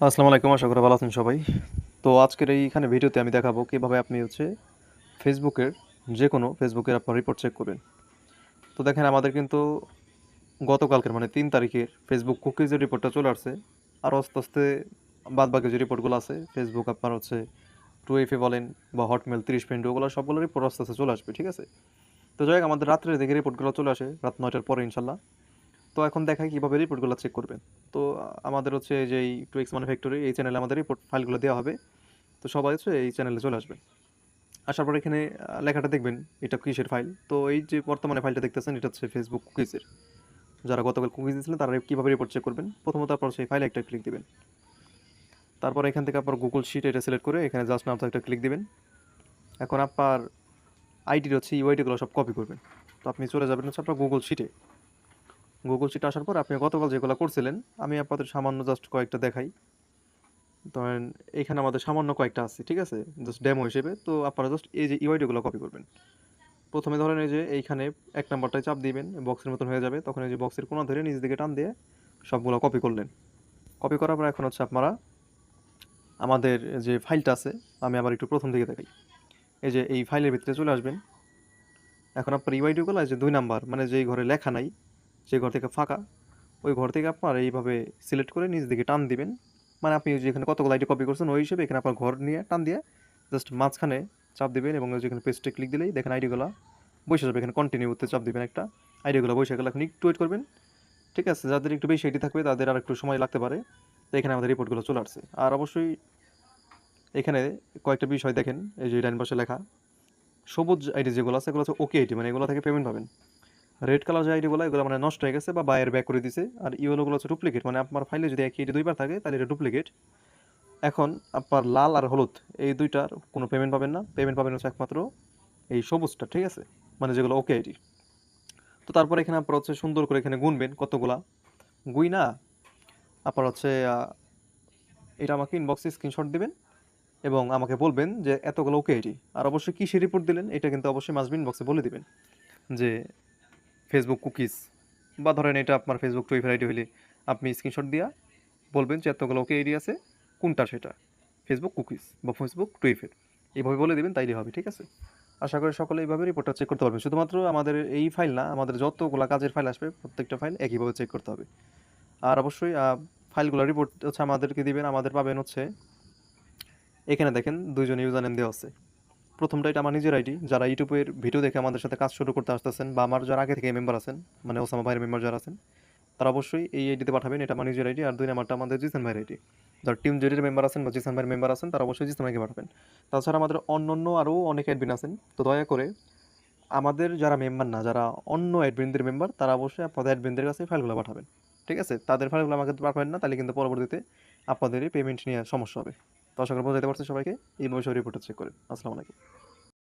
আসসালামু আলাইকুম, আশা করি ভালো আছেন সবাই। তো আজকের এইখানে ভিডিওতে আমি দেখাবো কিভাবে আপনি ফেসবুকের ফেসবুকের আপনার রিপোর্ট চেক করবেন। তো দেখেন আমাদের কিন্তু গতকালকের মানে ৩ তারিখের ফেসবুক কুকিজের রিপোর্টটা চলে আসছে। আর আস্তে আস্তে বাদবাকি যে রিপোর্টগুলো আছে ফেসবুক আপনার 2FA বলেন বা হটমেল 30 ওগুলো সবগুলো রিপোর্ট আস্তে আস্তে চলে আসবে, ঠিক আছে? তো যাই হোক, আমাদের রাত্রের দিকে রিপোর্টগুলো চলে আসে রাত 9টার পরে ইনশাল্লাহ। তো এখন দেখাই কিভাবে রিপোর্টগুলো চেক করবেন। তো আমাদের এই যে এই 2X ম্যানুফ্যাক্টরি এই চ্যানেলে আমাদের রিপোর্ট ফাইলগুলো দেওয়া হবে। তো সবাই এই চ্যানেলে চলে আসবেন। আসার পর এখানে লেখাটা দেখবেন এটা কিসের ফাইল। তো এই যে বর্তমানে ফাইলটা দেখতেছেন এটা হচ্ছে ফেসবুক কুকিজের। যারা গতকাল কুকিজ দিয়েছিলেন তারা কীভাবে রিপোর্ট চেক করবেন, প্রথমত আপনার সেই ফাইলে একটা ক্লিক দিবেন। তারপর এখান থেকে আপনার গুগল শিট এটা সিলেক্ট করে এখানে জাস্ট নাও একটা ক্লিক দিবেন। এখন আপনার আইডির ইউআইডিগুলো সব কপি করবেন। তো আপনি চলে যাবেন আপনার গুগল শিটে আসার পর আপনি গতকাল যেগুলো করছিলেন আমি আপনাদের সামান্য জাস্ট কয়েকটা দেখাই। ধরেন এখানে আমাদের সামান্য কয়েকটা আছে, ঠিক আছে, জাস্ট ডেমো হিসেবে। তো আপনারা জাস্ট এই যে ইউআইডিগুলো কপি করবেন। প্রথমে ধরেন এই যে এইখানে 1 নাম্বারটায় চাপ দিবেন, বক্সের মতন হয়ে যাবে। তখন এই যে বক্সের কোণা ধরে নিচ দিকে টান দিয়ে সবগুলো কপি করলেন। কপি করার পর এখন আপনারা আমাদের যে ফাইলটা আছে, আমি আবার একটু প্রথম দিকে দেখাই। এই যে এই ফাইলের ভিতরে চলে আসবেন। এখন আপনার ইউআইডিগুলো যে 2 নাম্বার মানে যেই ঘরে লেখা নাই, যে ঘর থেকে ফাঁকা, ওই ঘর থেকে আপনার এইভাবে সিলেক্ট করে নিচ দিকে টান দিবেন। মানে আপনি যেখানে কতগুলো আইডি কপি করছেন ওই হিসেবে এখানে আপনার ঘর নিয়ে টান দিয়ে জাস্ট মাঝখানে চাপ দিবেন এবং যেখানে পেস্টে ক্লিক দিলেই দেখেন আইডিগুলো বসে যাবে। এখানে কন্টিনিউতে চাপ দিবেন একটা, আইডিগুলো বসে গেলে এখন একটু ওয়েট করবেন, ঠিক আছে? যাদের একটু বেশি আইডি থাকবে তাদের আর একটু সময় লাগতে পারে। তো এখানে আমাদের রিপোর্টগুলো চলে আসছে। আর অবশ্যই এখানে কয়েকটা বিষয় দেখেন, এই যে ডান পাশে লেখা সবুজ আইডি যেগুলো আছে এগুলো হচ্ছে ওকে আইডি, মানে এগুলো থেকে পেমেন্ট পাবেন। রেড কালার যে আইডিগুলো এগুলো মানে নষ্ট হয়ে গেছে বা বাইরে ব্যাক করে দিছে। আর ইয়েলোগুলো হচ্ছে ডুপ্লিকেট, মানে আপনার ফাইলে যদি একই আইডি দুইবার থাকে তাহলে এটা ডুপ্লিকেট। এখন আপনার লাল আর হলুদ এই দুইটার কোনো পেমেন্ট পাবেন না, পেমেন্ট পাবেন হচ্ছে একমাত্র এই সবুজটা, ঠিক আছে, মানে যেগুলো ওকে আইডি। তো তারপর এখানে আপনার সুন্দর করে এখানে গুনবেন কতগুলা, গুই না আপনার এটা আমাকে ইনবক্সে স্ক্রিনশট দিবেন এবং আমাকে বলবেন যে এতগুলো ওকে আইডি। আর অবশ্যই কিসে রিপোর্ট দিলেন এটা কিন্তু অবশ্যই মাসবি ইনবক্সে বলে দিবেন যে ফেসবুক কুকিজ, বা ধরেন এটা আপনার ফেসবুক টুইটার আইডি হলে আপনি স্ক্রিনশট দিয়া বলবেন যে এতগুলো ওকে আইডি আছে কোনটা সেটা, ফেসবুক কুকিজ বা ফেসবুক টুইটার, এইভাবে বলে দিবেন তাইলে হবে, ঠিক আছে? আশা করি সকলে এইভাবে রিপোর্টটা চেক করতে পারবেন। শুধুমাত্র আমাদের এই ফাইল না, আমাদের যতগুলো কাজের ফাইল আসবে প্রত্যেকটা ফাইল একইভাবে চেক করতে হবে। আর অবশ্যই ফাইলগুলো রিপোর্ট আমাদেরকে দিবেন, আমাদের পাবেন এখানে দেখেন দুইজন ইউজার নেম দেওয়া আছে। প্রথমটা এটা আমার নিজের আইডি, যারা ইউটিউবের ভিডিও দেখে আমাদের সাথে কাজ শুরু করতে আসতেছেন বা আমার যারা আগে থেকে মেম্বার আছেন, মানে ওসামা ভাইয়ের মেম্বার যারা আছেন, তারা অবশ্যই এই আইডিতে পাঠাবেন, এটা আমার নিজের আইডি। আর 2 নাম্বারটা আমাদের জিসান ভাইয়ের আইডি, যারা টিম জেডির মেম্বার আছেন বা জিসান ভাইয়ের মেম্বার আছেন তারা অবশ্যই জিসান ভাইকে পাঠাবেন। তাছাড়া আমাদের অন্য আরও অনেক অ্যাডমিন আছেন, তো দয়া করে আমাদের যারা মেম্বার না, যারা অন্য অ্যাডমিনদের মেম্বার, তারা অবশ্যই আপনাদের অ্যাডমিনদের কাছে ফাইলগুলো পাঠাবেন, ঠিক আছে? তাদের ফাইলগুলো আমাকে পাঠাবেন না, তাহলে কিন্তু পরবর্তীতে আপনাদেরই পেমেন্ট নিয়ে সমস্যা হবে। তো আশা করি বোঝাতে পারছি সবাইকে। এই বিষয়ে রিপোর্টটা চেক করেন। আসসালামু আলাইকুম।